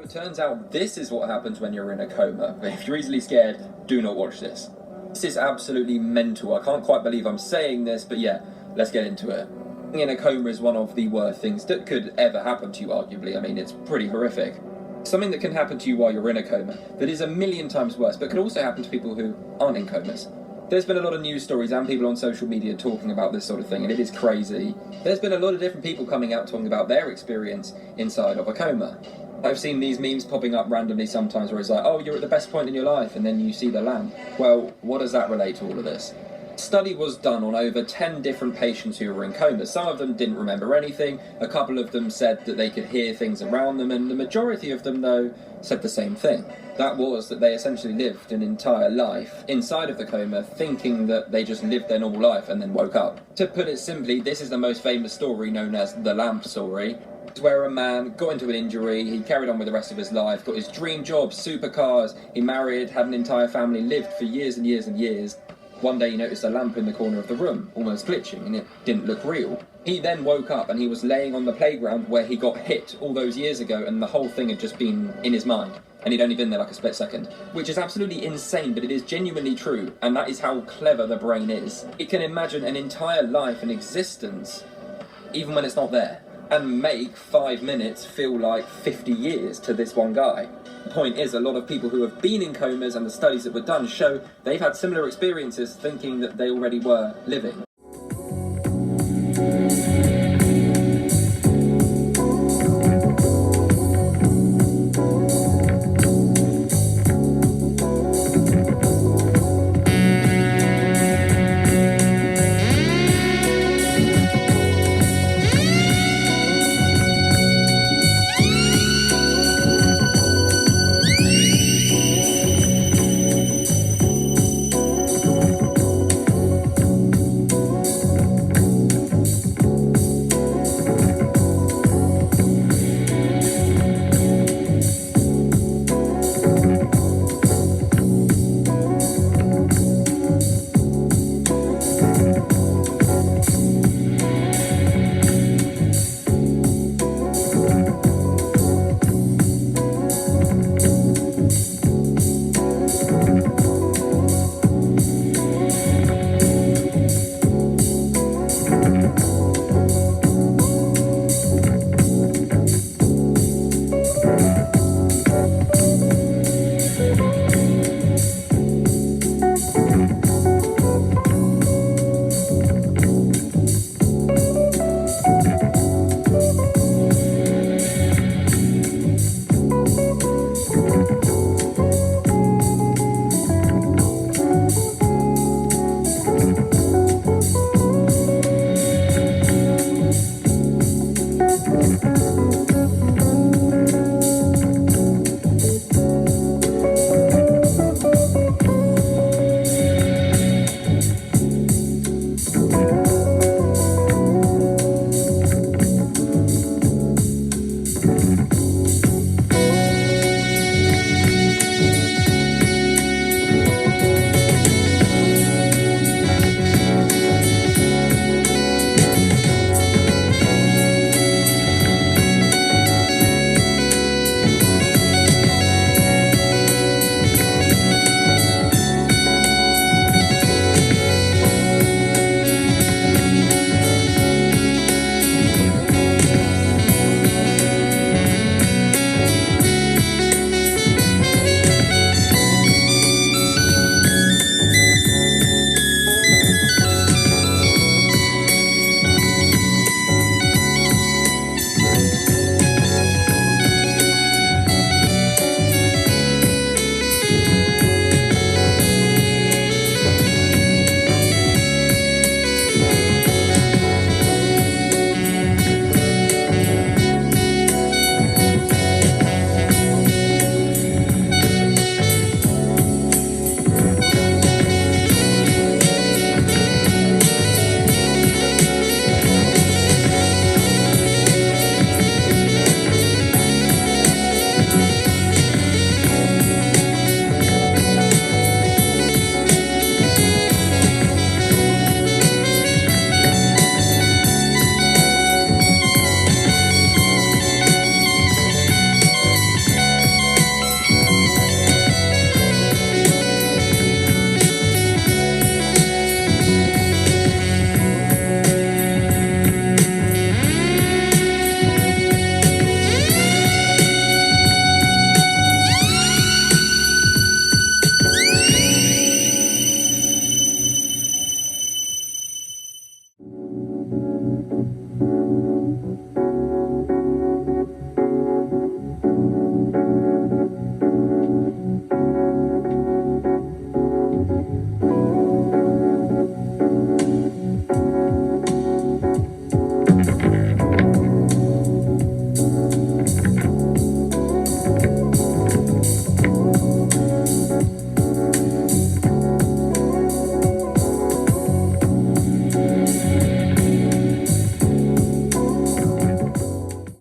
Turns out this is what happens when you're in a coma. If you're easily scared, do not watch this. This is absolutely mental. I can't quite believe I'm saying this, but yeah, let's get into it. Being in a coma is one of the worst things that could ever happen to you, arguably. I mean, it's pretty horrific. Something that can happen to you while you're in a coma that is a million times worse, but could also happen to people who aren't in comas. There's been a lot of news stories and people on social media talking about this sort of thing, and it is crazy. There's been a lot of different people coming out talking about their experience inside of a coma. I've seen these memes popping up randomly sometimes where it's like, oh, you're at the best point in your life, and then you see the lamp. Well, what does that relate to all of this? A study was done on over 10 different patients who were in comas. Some of them didn't remember anything, a couple of them said that they could hear things around them, and the majority of them, though, said the same thing. That was that they essentially lived an entire life inside of the coma, thinking that they just lived their normal life and then woke up. To put it simply, this is the most famous story known as the lamp story. It's where a man got into an injury, he carried on with the rest of his life, got his dream job, supercars, he married, had an entire family, lived for years and years and years. One day he noticed a lamp in the corner of the room, almost glitching, and it didn't look real. He then woke up and he was laying on the playground where he got hit all those years ago, and the whole thing had just been in his mind. And he'd only been there like a split second. Which is absolutely insane, but it is genuinely true, and that is how clever the brain is. It can imagine an entire life and existence, even when it's not there, and make 5 minutes feel like 50 years to this one guy. The point is, a lot of people who have been in comas and the studies that were done show they've had similar experiences thinking that they already were living.